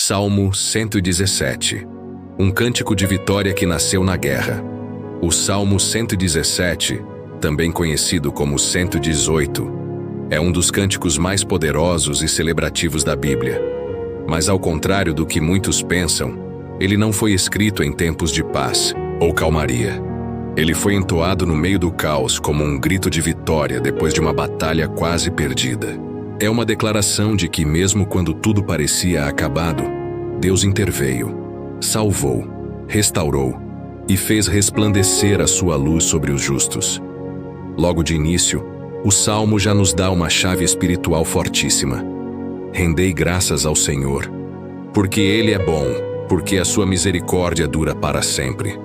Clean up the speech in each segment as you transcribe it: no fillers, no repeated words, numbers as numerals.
Salmo 117. Um cântico de vitória que nasceu na guerra. O Salmo 117, também conhecido como 118, é um dos cânticos mais poderosos e celebrativos da Bíblia. Mas ao contrário do que muitos pensam, ele não foi escrito em tempos de paz ou calmaria. Ele foi entoado no meio do caos como um grito de vitória depois de uma batalha quase perdida. É uma declaração de que mesmo quando tudo parecia acabado, Deus interveio, salvou, restaurou e fez resplandecer a sua luz sobre os justos. Logo de início, o Salmo já nos dá uma chave espiritual fortíssima. Rendei graças ao Senhor, porque Ele é bom, porque a sua misericórdia dura para sempre.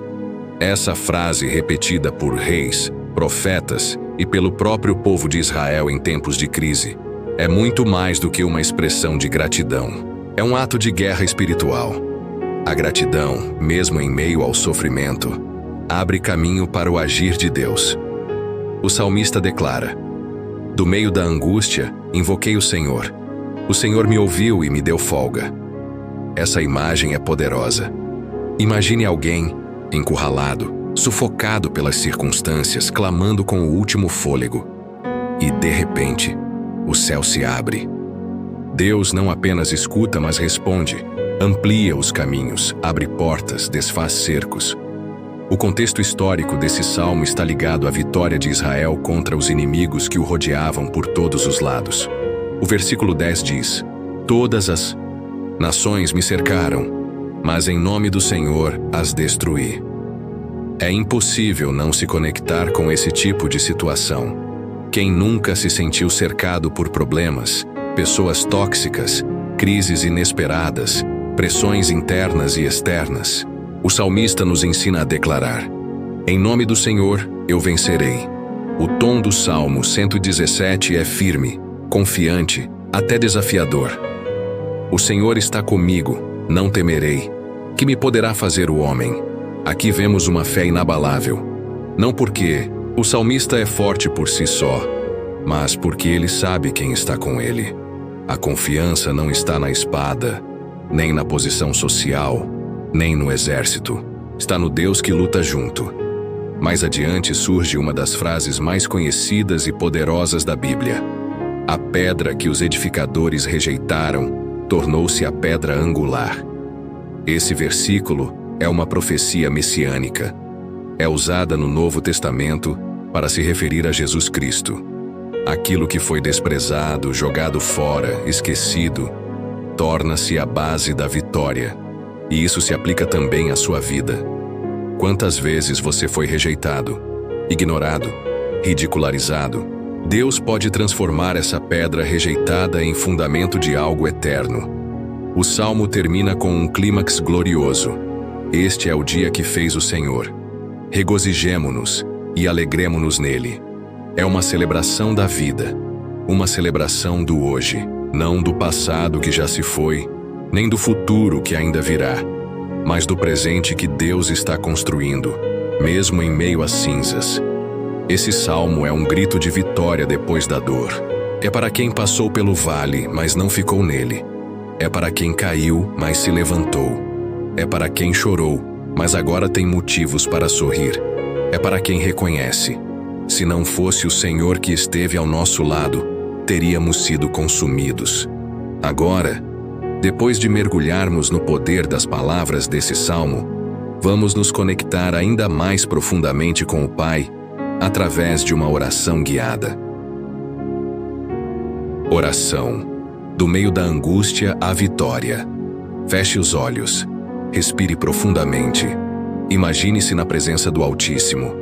Essa frase repetida por reis, profetas e pelo próprio povo de Israel em tempos de crise é muito mais do que uma expressão de gratidão. É um ato de guerra espiritual. A gratidão, mesmo em meio ao sofrimento, abre caminho para o agir de Deus. O salmista declara: do meio da angústia, invoquei o Senhor. O Senhor me ouviu e me deu folga. Essa imagem é poderosa. Imagine alguém encurralado, sufocado pelas circunstâncias, clamando com o último fôlego. E, de repente, o céu se abre. Deus não apenas escuta, mas responde. Amplia os caminhos, abre portas, desfaz cercos. O contexto histórico desse salmo está ligado à vitória de Israel contra os inimigos que o rodeavam por todos os lados. O versículo 10 diz: todas as nações me cercaram, mas em nome do Senhor as destruí. É impossível não se conectar com esse tipo de situação. Quem nunca se sentiu cercado por problemas, pessoas tóxicas, crises inesperadas, pressões internas e externas? O salmista nos ensina a declarar: em nome do Senhor eu vencerei. O tom do Salmo 117 é firme, confiante, até desafiador. O Senhor está comigo, não temerei. Que me poderá fazer o homem? Aqui vemos uma fé inabalável. Não porque o salmista é forte por si só, mas porque ele sabe quem está com ele. A confiança não está na espada, nem na posição social, nem no exército. Está no Deus que luta junto. Mais adiante surge uma das frases mais conhecidas e poderosas da Bíblia. A pedra que os edificadores rejeitaram tornou-se a pedra angular. Esse versículo é uma profecia messiânica. É usada no Novo Testamento para se referir a Jesus Cristo. Aquilo que foi desprezado, jogado fora, esquecido, torna-se a base da vitória. E isso se aplica também à sua vida. Quantas vezes você foi rejeitado, ignorado, ridicularizado? Deus pode transformar essa pedra rejeitada em fundamento de algo eterno. O Salmo termina com um clímax glorioso. Este é o dia que fez o Senhor. Regozijemo-nos e alegremo-nos nele. É uma celebração da vida, uma celebração do hoje, não do passado que já se foi, nem do futuro que ainda virá, mas do presente que Deus está construindo, mesmo em meio às cinzas. Esse salmo é um grito de vitória depois da dor. É para quem passou pelo vale, mas não ficou nele. É para quem caiu, mas se levantou. É para quem chorou, mas agora tem motivos para sorrir. É para quem reconhece: se não fosse o Senhor que esteve ao nosso lado, teríamos sido consumidos. Agora, depois de mergulharmos no poder das palavras desse salmo, vamos nos conectar ainda mais profundamente com o Pai através de uma oração guiada. Oração. Do meio da angústia à vitória. Feche os olhos. Respire profundamente. Imagine-se na presença do Altíssimo.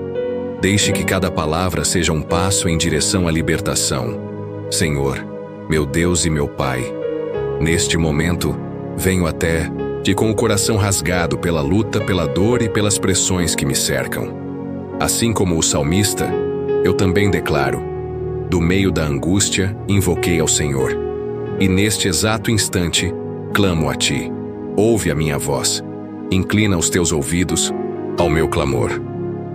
Deixe que cada palavra seja um passo em direção à libertação. Senhor, meu Deus e meu Pai, neste momento, venho até ti com o coração rasgado pela luta, pela dor e pelas pressões que me cercam. Assim como o salmista, eu também declaro: do meio da angústia, invoquei ao Senhor. E neste exato instante, clamo a Ti. Ouve a minha voz. Inclina os Teus ouvidos ao meu clamor.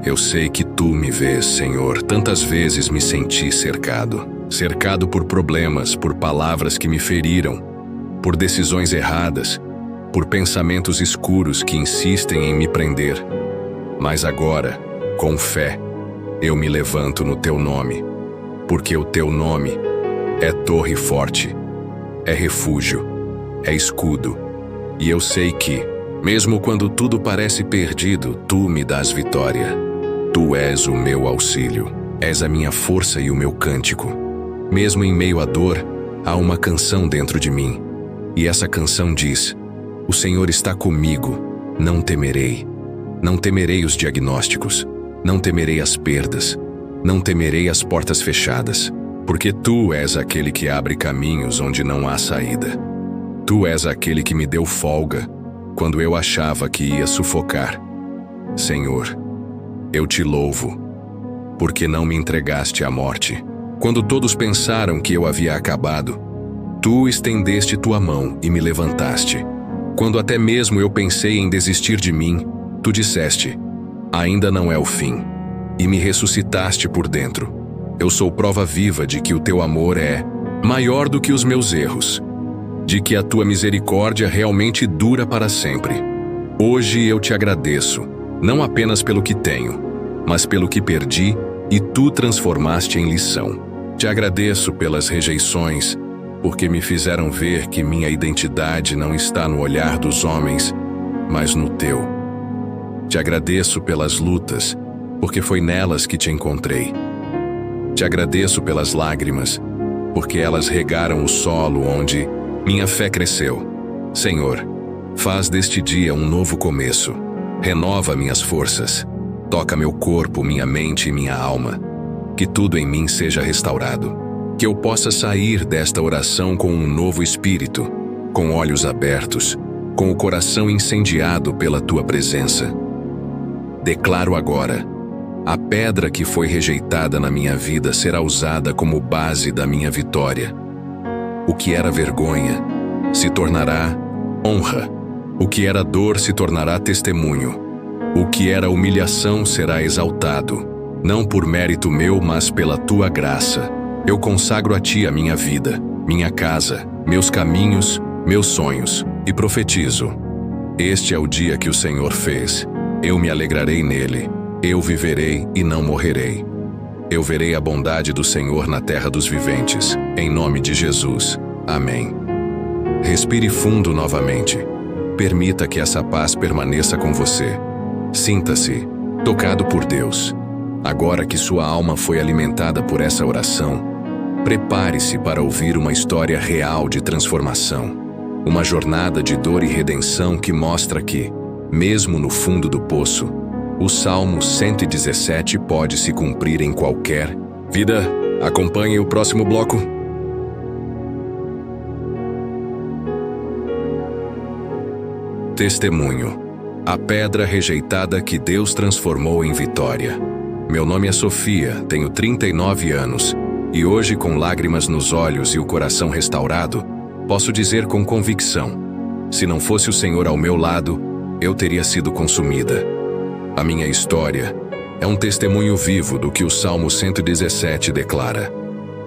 Eu sei que Tu me vês, Senhor. Tantas vezes me senti cercado por problemas, por palavras que me feriram, por decisões erradas, por pensamentos escuros que insistem em me prender. Mas agora, com fé, eu me levanto no teu nome, porque o teu nome é torre forte, é refúgio, é escudo. E eu sei que, mesmo quando tudo parece perdido, tu me dás vitória. Tu és o meu auxílio, és a minha força e o meu cântico. Mesmo em meio à dor, há uma canção dentro de mim. E essa canção diz: o Senhor está comigo, não temerei. Não temerei os diagnósticos, não temerei as perdas, não temerei as portas fechadas, porque tu és aquele que abre caminhos onde não há saída. Tu és aquele que me deu folga quando eu achava que ia sufocar. Senhor, eu te louvo, porque não me entregaste à morte. Quando todos pensaram que eu havia acabado, tu estendeste tua mão e me levantaste. Quando até mesmo eu pensei em desistir de mim, tu disseste: ainda não é o fim, e me ressuscitaste por dentro. Eu sou prova viva de que o teu amor é maior do que os meus erros, de que a tua misericórdia realmente dura para sempre. Hoje eu te agradeço, não apenas pelo que tenho, mas pelo que perdi e tu transformaste em lição. Te agradeço pelas rejeições, porque me fizeram ver que minha identidade não está no olhar dos homens, mas no teu. Te agradeço pelas lutas, porque foi nelas que te encontrei. Te agradeço pelas lágrimas, porque elas regaram o solo onde minha fé cresceu. Senhor, faz deste dia um novo começo. Renova minhas forças. Toca meu corpo, minha mente e minha alma. Que tudo em mim seja restaurado. Que eu possa sair desta oração com um novo espírito, com olhos abertos, com o coração incendiado pela tua presença. Declaro agora: a pedra que foi rejeitada na minha vida será usada como base da minha vitória. O que era vergonha se tornará honra. O que era dor se tornará testemunho. O que era humilhação será exaltado, não por mérito meu, mas pela tua graça. Eu consagro a ti a minha vida, minha casa, meus caminhos, meus sonhos, e profetizo: este é o dia que o Senhor fez. Eu me alegrarei nele. Eu viverei e não morrerei. Eu verei a bondade do Senhor na terra dos viventes. Em nome de Jesus. Amém. Respire fundo novamente. Permita que essa paz permaneça com você. Sinta-se tocado por Deus. Agora que sua alma foi alimentada por essa oração, prepare-se para ouvir uma história real de transformação. Uma jornada de dor e redenção que mostra que, mesmo no fundo do poço, o Salmo 117 pode se cumprir em qualquer vida. Acompanhe o próximo bloco. Testemunho. A pedra rejeitada que Deus transformou em vitória. Meu nome é Sofia, tenho 39 anos, e hoje, com lágrimas nos olhos e o coração restaurado, posso dizer com convicção: se não fosse o Senhor ao meu lado, eu teria sido consumida. A minha história é um testemunho vivo do que o Salmo 117 declara: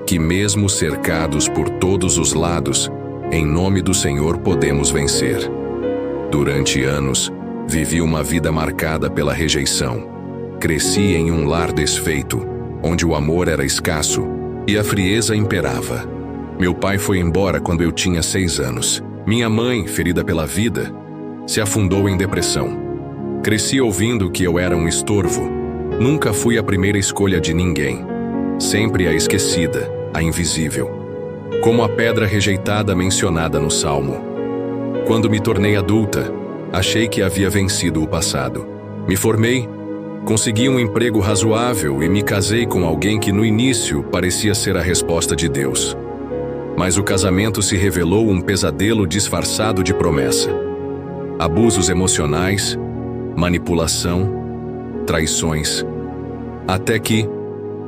que mesmo cercados por todos os lados, em nome do Senhor podemos vencer. Durante anos, vivi uma vida marcada pela rejeição. Cresci em um lar desfeito, onde o amor era escasso e a frieza imperava. Meu pai foi embora quando eu tinha 6 anos. Minha mãe, ferida pela vida, se afundou em depressão. Cresci ouvindo que eu era um estorvo. Nunca fui a primeira escolha de ninguém. Sempre a esquecida, a invisível. Como a pedra rejeitada mencionada no Salmo. Quando me tornei adulta, achei que havia vencido o passado. Me formei, consegui um emprego razoável e me casei com alguém que no início parecia ser a resposta de Deus. Mas o casamento se revelou um pesadelo disfarçado de promessa. Abusos emocionais, manipulação, traições. Até que,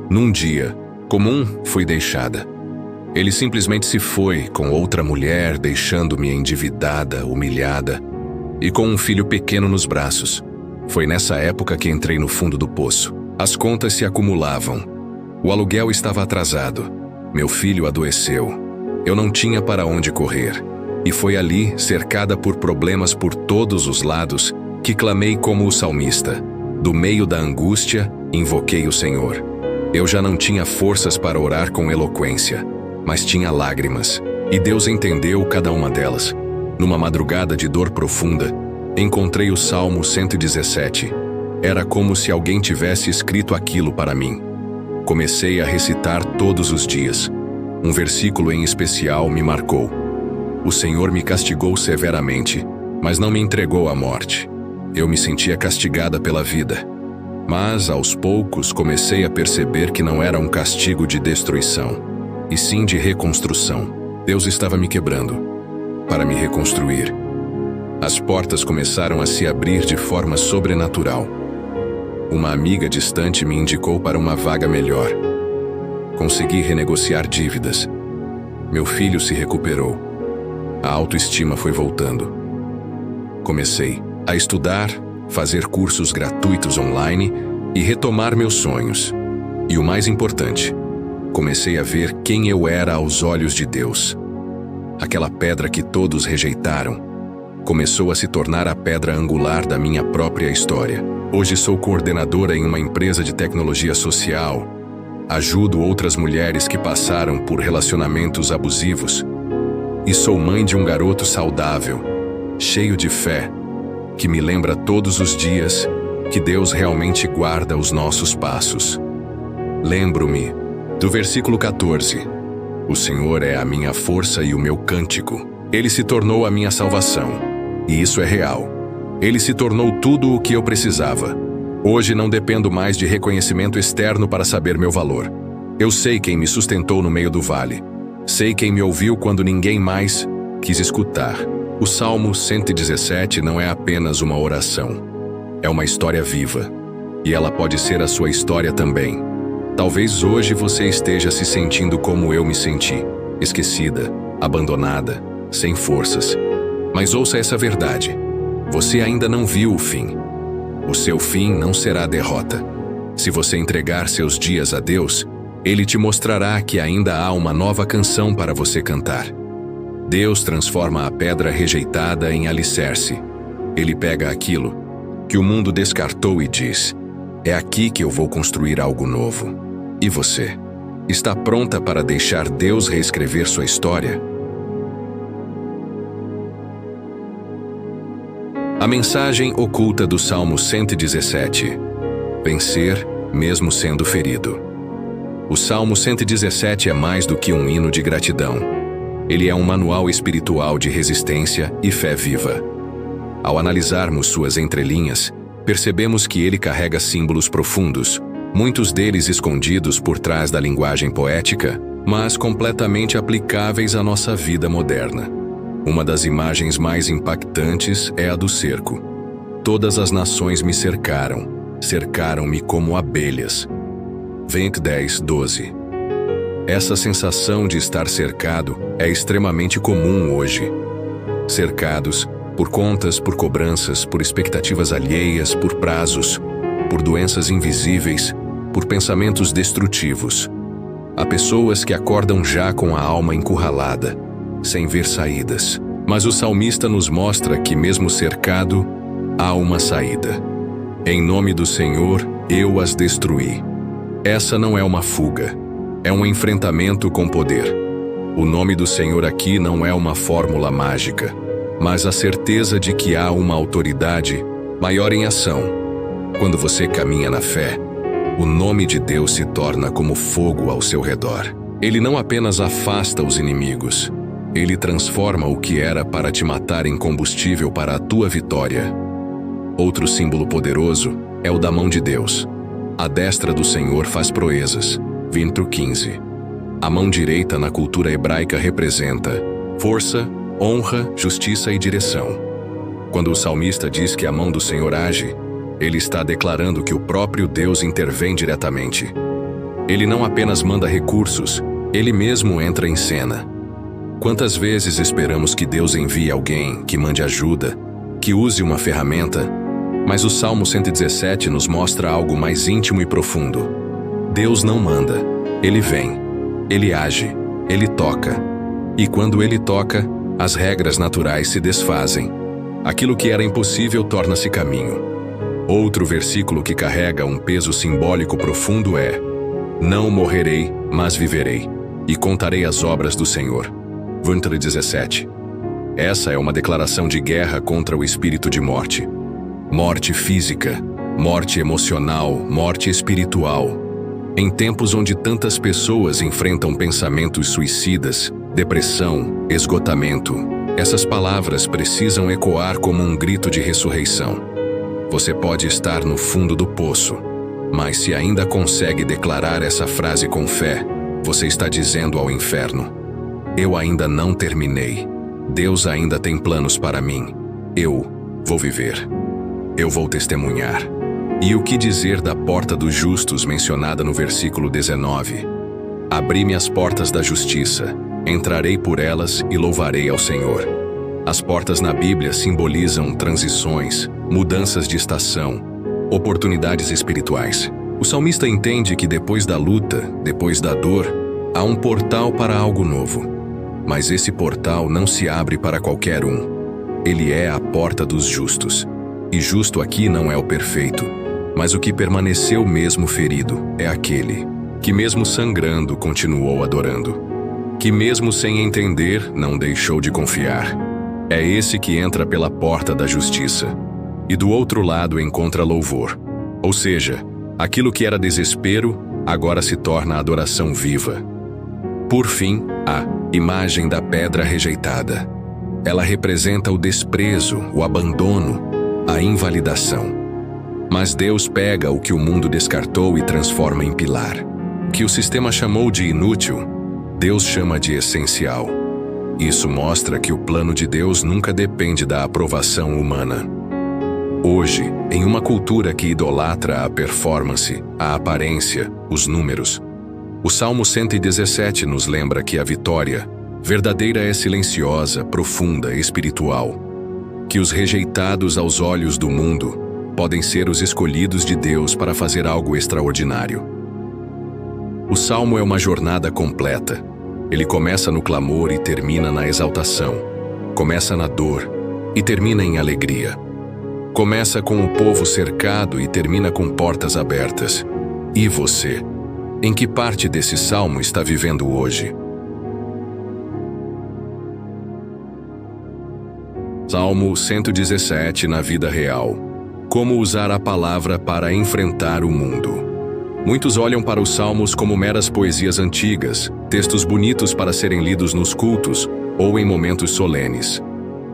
num dia comum, fui deixada. Ele simplesmente se foi com outra mulher, deixando-me endividada, humilhada e com um filho pequeno nos braços. Foi nessa época que entrei no fundo do poço. As contas se acumulavam. O aluguel estava atrasado. Meu filho adoeceu. Eu não tinha para onde correr. E foi ali, cercada por problemas por todos os lados, que clamei como o salmista. Do meio da angústia, invoquei o Senhor. Eu já não tinha forças para orar com eloquência, mas tinha lágrimas. E Deus entendeu cada uma delas. Numa madrugada de dor profunda, encontrei o Salmo 117. Era como se alguém tivesse escrito aquilo para mim. Comecei a recitar todos os dias. Um versículo em especial me marcou. O Senhor me castigou severamente, mas não me entregou à morte. Eu me sentia castigada pela vida. Mas, aos poucos, comecei a perceber que não era um castigo de destruição, e sim de reconstrução. Deus estava me quebrando para me reconstruir. As portas começaram a se abrir de forma sobrenatural. Uma amiga distante me indicou para uma vaga melhor. Consegui renegociar dívidas. Meu filho se recuperou. A autoestima foi voltando. Comecei a estudar, fazer cursos gratuitos online e retomar meus sonhos. E o mais importante, comecei a ver quem eu era aos olhos de Deus. Aquela pedra que todos rejeitaram começou a se tornar a pedra angular da minha própria história. Hoje sou coordenadora em uma empresa de tecnologia social. Ajudo outras mulheres que passaram por relacionamentos abusivos. E sou mãe de um garoto saudável, cheio de fé, que me lembra todos os dias que Deus realmente guarda os nossos passos. Lembro-me do versículo 14. O Senhor é a minha força e o meu cântico. Ele se tornou a minha salvação. E isso é real. Ele se tornou tudo o que eu precisava. Hoje não dependo mais de reconhecimento externo para saber meu valor. Eu sei quem me sustentou no meio do vale. Sei quem me ouviu quando ninguém mais quis escutar. O Salmo 117 não é apenas uma oração. É uma história viva. E ela pode ser a sua história também. Talvez hoje você esteja se sentindo como eu me senti. Esquecida, abandonada, sem forças. Mas ouça essa verdade. Você ainda não viu o fim. O seu fim não será derrota. Se você entregar seus dias a Deus, Ele te mostrará que ainda há uma nova canção para você cantar. Deus transforma a pedra rejeitada em alicerce. Ele pega aquilo que o mundo descartou e diz: é aqui que eu vou construir algo novo. E você? Está pronta para deixar Deus reescrever sua história? A mensagem oculta do Salmo 117. Vencer, mesmo sendo ferido. O Salmo 117 é mais do que um hino de gratidão. Ele é um manual espiritual de resistência e fé viva. Ao analisarmos suas entrelinhas, percebemos que ele carrega símbolos profundos, muitos deles escondidos por trás da linguagem poética, mas completamente aplicáveis à nossa vida moderna. Uma das imagens mais impactantes é a do cerco. Todas as nações me cercaram-me como abelhas. Venc 10:12. Essa sensação de estar cercado é extremamente comum hoje. Cercados por contas, por cobranças, por expectativas alheias, por prazos, por doenças invisíveis, por pensamentos destrutivos. Há pessoas que acordam já com a alma encurralada, sem ver saídas. Mas o salmista nos mostra que, mesmo cercado, há uma saída. Em nome do Senhor, eu as destruí. Essa não é uma fuga, é um enfrentamento com poder. O nome do Senhor aqui não é uma fórmula mágica, mas a certeza de que há uma autoridade maior em ação. Quando você caminha na fé, o nome de Deus se torna como fogo ao seu redor. Ele não apenas afasta os inimigos, ele transforma o que era para te matar em combustível para a tua vitória. Outro símbolo poderoso é o da mão de Deus. A destra do Senhor faz proezas. 20:15. A mão direita na cultura hebraica representa força, honra, justiça e direção. Quando o salmista diz que a mão do Senhor age, ele está declarando que o próprio Deus intervém diretamente. Ele não apenas manda recursos, ele mesmo entra em cena. Quantas vezes esperamos que Deus envie alguém, que mande ajuda, que use uma ferramenta? Mas o Salmo 117 nos mostra algo mais íntimo e profundo. Deus não manda, Ele vem, Ele age, Ele toca. E quando Ele toca, As regras naturais se desfazem. Aquilo que era impossível torna-se caminho. Outro versículo que carrega um peso simbólico profundo é: não morrerei, mas viverei, e contarei as obras do Senhor. Ventre 17. Essa é uma declaração de guerra contra o espírito de morte. Morte física, morte emocional, morte espiritual. Em tempos onde tantas pessoas enfrentam pensamentos suicidas, depressão, esgotamento, essas palavras precisam ecoar como um grito de ressurreição. Você pode estar no fundo do poço, mas se ainda consegue declarar essa frase com fé, você está dizendo ao inferno: eu ainda não terminei. Deus ainda tem planos para mim. Eu vou viver. Eu vou testemunhar. E o que dizer da porta dos justos mencionada no versículo 19? Abri-me as portas da justiça, entrarei por elas e louvarei ao Senhor. As portas na Bíblia simbolizam transições, mudanças de estação, oportunidades espirituais. O salmista entende que depois da luta, depois da dor, há um portal para algo novo. Mas esse portal não se abre para qualquer um. Ele é a porta dos justos. E justo aqui não é o perfeito, mas o que permaneceu mesmo ferido é aquele que mesmo sangrando continuou adorando, que mesmo sem entender não deixou de confiar. É esse que entra pela porta da justiça e do outro lado encontra louvor. Ou seja, aquilo que era desespero agora se torna adoração viva. Por fim, a imagem da pedra rejeitada. Ela representa o desprezo, o abandono, a invalidação. Mas Deus pega o que o mundo descartou e transforma em pilar. O que o sistema chamou de inútil, Deus chama de essencial. Isso mostra que o plano de Deus nunca depende da aprovação humana. Hoje, em uma cultura que idolatra a performance, a aparência, os números, o Salmo 117 nos lembra que a vitória verdadeira é silenciosa, profunda, espiritual. Que os rejeitados aos olhos do mundo podem ser os escolhidos de Deus para fazer algo extraordinário. O Salmo é uma jornada completa. Ele começa no clamor e termina na exaltação. Começa na dor e termina em alegria. Começa com o povo cercado e termina com portas abertas. E você? Em que parte desse salmo está vivendo hoje? Salmo 117 na vida real. Como usar a palavra para enfrentar o mundo. Muitos olham para os salmos como meras poesias antigas, textos bonitos para serem lidos nos cultos ou em momentos solenes.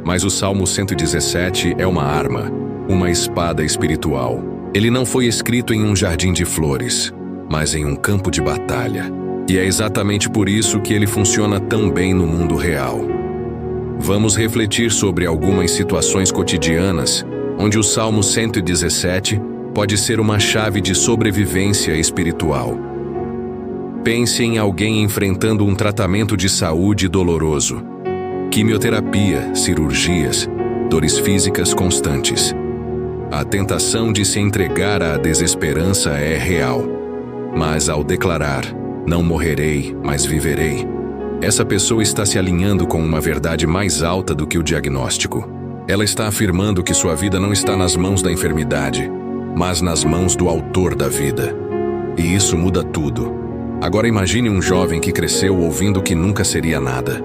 Mas o Salmo 117 é uma arma, uma espada espiritual. Ele não foi escrito em um jardim de flores, mas em um campo de batalha. E é exatamente por isso que ele funciona tão bem no mundo real. Vamos refletir sobre algumas situações cotidianas onde o Salmo 117 pode ser uma chave de sobrevivência espiritual. Pense em alguém enfrentando um tratamento de saúde doloroso. Quimioterapia, cirurgias, dores físicas constantes. A tentação de se entregar à desesperança é real. Mas ao declarar, não morrerei, mas viverei, essa pessoa está se alinhando com uma verdade mais alta do que o diagnóstico. Ela está afirmando que sua vida não está nas mãos da enfermidade, mas nas mãos do autor da vida. E isso muda tudo. Agora imagine um jovem que cresceu ouvindo que nunca seria nada.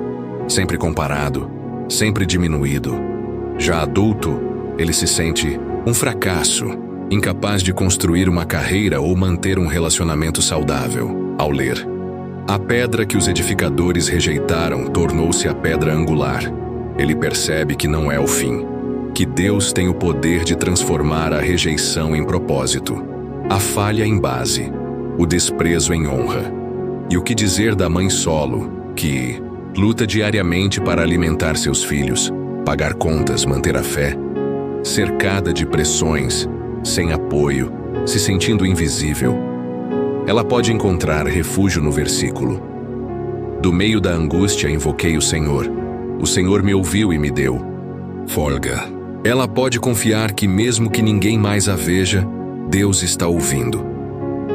Sempre comparado, sempre diminuído. Já adulto, ele se sente um fracasso, incapaz de construir uma carreira ou manter um relacionamento saudável. Ao ler, a pedra que os edificadores rejeitaram tornou-se a pedra angular. Ele percebe que não é o fim, que Deus tem o poder de transformar a rejeição em propósito, a falha em base, o desprezo em honra. E o que dizer da mãe solo, que luta diariamente para alimentar seus filhos, pagar contas, manter a fé, cercada de pressões, sem apoio, se sentindo invisível. Ela pode encontrar refúgio no versículo. Do meio da angústia invoquei o Senhor me ouviu e me deu folga. Ela pode confiar que mesmo que ninguém mais a veja, Deus está ouvindo.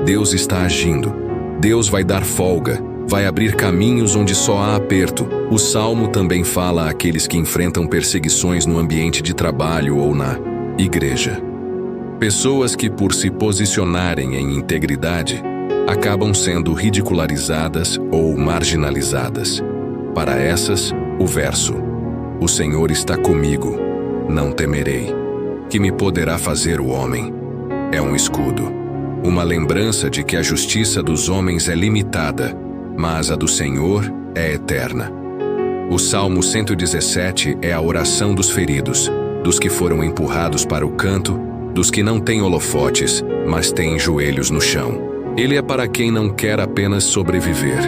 Deus está agindo. Deus vai dar folga Vai abrir caminhos onde só há aperto. O Salmo também fala àqueles que enfrentam perseguições no ambiente de trabalho ou na igreja. Pessoas que, por se posicionarem em integridade, acabam sendo ridicularizadas ou marginalizadas. Para essas, o verso: O Senhor está comigo, não temerei. Que me poderá fazer o homem? É um escudo, uma lembrança de que a justiça dos homens é limitada, mas a do Senhor é eterna. O Salmo 117 é a oração dos feridos, dos que foram empurrados para o canto, dos que não têm holofotes, mas têm joelhos no chão. Ele é para quem não quer apenas sobreviver,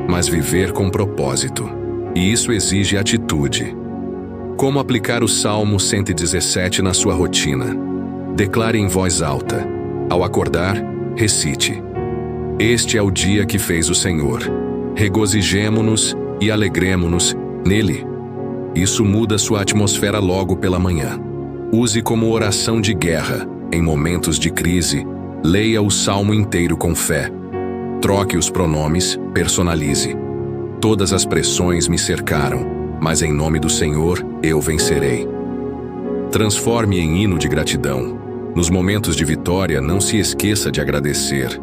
mas viver com propósito. E isso exige atitude. Como aplicar o Salmo 117 na sua rotina? Declare em voz alta. Ao acordar, recite: Este é o dia que fez o Senhor. Regozijemo-nos e alegremo-nos nele. Isso muda sua atmosfera logo pela manhã. Use como oração de guerra. Em momentos de crise, leia o salmo inteiro com fé. Troque os pronomes, personalize. Todas as pressões me cercaram, mas em nome do Senhor eu vencerei. Transforme em hino de gratidão. Nos momentos de vitória, não se esqueça de agradecer.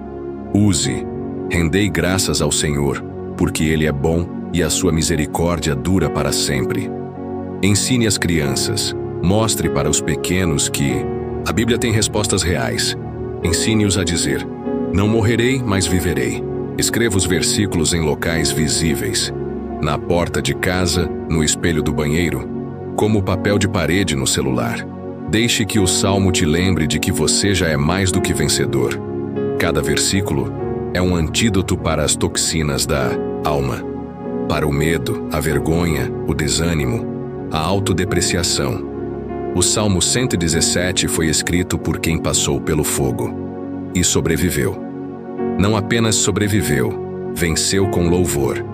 Use: Rendei graças ao Senhor, porque Ele é bom e a sua misericórdia dura para sempre. Ensine as crianças. Mostre para os pequenos que a Bíblia tem respostas reais. Ensine-os a dizer: Não morrerei, mas viverei. Escreva os versículos em locais visíveis. Na porta de casa, no espelho do banheiro, como papel de parede no celular. Deixe que o salmo te lembre de que você já é mais do que vencedor. Cada versículo é um antídoto para as toxinas da alma, para o medo, a vergonha, o desânimo, a autodepreciação. O Salmo 117 foi escrito por quem passou pelo fogo e sobreviveu. Não apenas sobreviveu, venceu com louvor.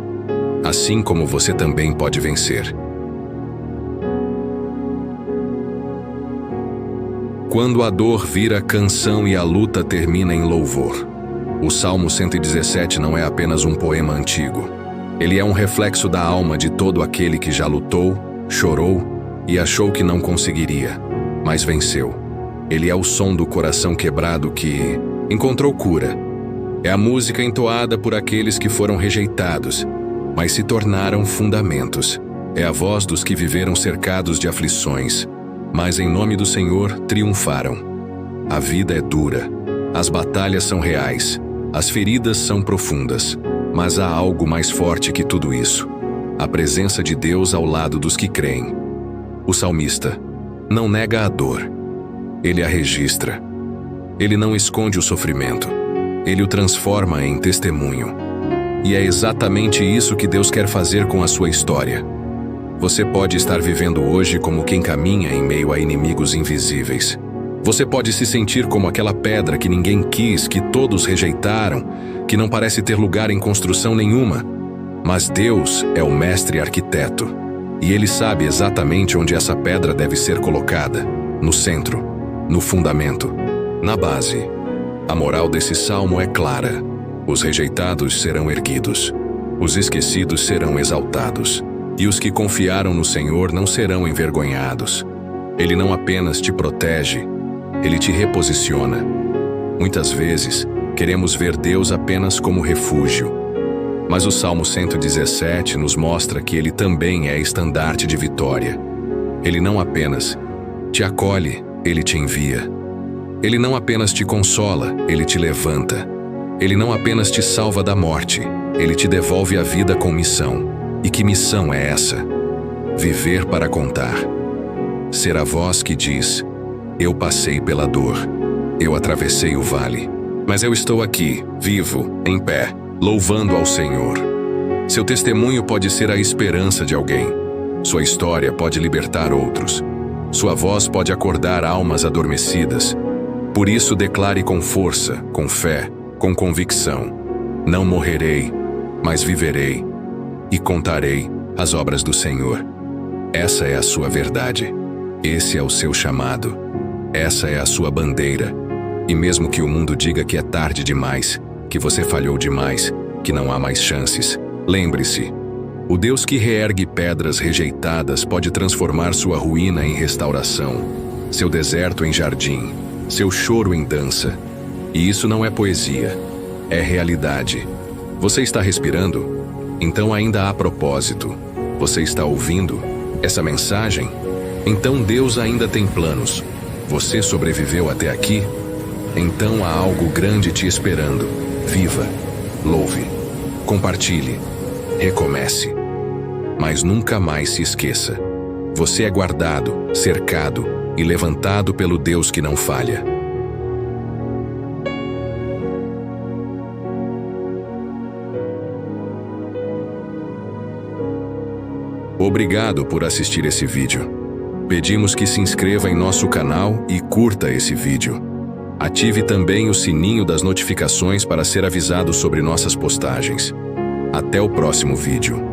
Assim como você também pode vencer. Quando a dor vira canção e a luta termina em louvor. O Salmo 117 não é apenas um poema antigo. Ele é um reflexo da alma de todo aquele que já lutou, chorou e achou que não conseguiria, mas venceu. Ele é o som do coração quebrado que encontrou cura. É a música entoada por aqueles que foram rejeitados, mas se tornaram fundamentos. É a voz dos que viveram cercados de aflições, mas em nome do Senhor triunfaram. A vida é dura, as batalhas são reais, as feridas são profundas, mas há algo mais forte que tudo isso: a presença de Deus ao lado dos que creem. O salmista não nega a dor, ele a registra. Ele não esconde o sofrimento, ele o transforma em testemunho. E é exatamente isso que Deus quer fazer com a sua história. Você pode estar vivendo hoje como quem caminha em meio a inimigos invisíveis. Você pode se sentir como aquela pedra que ninguém quis, que todos rejeitaram, que não parece ter lugar em construção nenhuma. Mas Deus é o mestre arquiteto, e Ele sabe exatamente onde essa pedra deve ser colocada: no centro, no fundamento, na base. A moral desse salmo é clara: os rejeitados serão erguidos, os esquecidos serão exaltados, e os que confiaram no Senhor não serão envergonhados. Ele não apenas te protege, Ele te reposiciona. Muitas vezes, queremos ver Deus apenas como refúgio. Mas o Salmo 117 nos mostra que Ele também é estandarte de vitória. Ele não apenas te acolhe, Ele te envia. Ele não apenas te consola, Ele te levanta. Ele não apenas te salva da morte, Ele te devolve a vida com missão. E que missão é essa? Viver para contar. Ser a voz que diz: eu passei pela dor, eu atravessei o vale, mas eu estou aqui, vivo, em pé, louvando ao Senhor. Seu testemunho pode ser a esperança de alguém. Sua história pode libertar outros. Sua voz pode acordar almas adormecidas. Por isso, declare com força, com fé, com convicção: não morrerei, mas viverei e contarei as obras do Senhor. Essa é a sua verdade. Esse é o seu chamado. Essa é a sua bandeira. E mesmo que o mundo diga que é tarde demais, que você falhou demais, que não há mais chances. Lembre-se, o Deus que reergue pedras rejeitadas pode transformar sua ruína em restauração, seu deserto em jardim, seu choro em dança. E isso não é poesia, é realidade. Você está respirando? Então ainda há propósito. Você está ouvindo essa mensagem? Então Deus ainda tem planos. Você sobreviveu até aqui? Então há algo grande te esperando. Viva, louve, compartilhe, recomece. Mas nunca mais se esqueça. Você é guardado, cercado e levantado pelo Deus que não falha. Obrigado por assistir esse vídeo. Pedimos que se inscreva em nosso canal e curta esse vídeo. Ative também o sininho das notificações para ser avisado sobre nossas postagens. Até o próximo vídeo.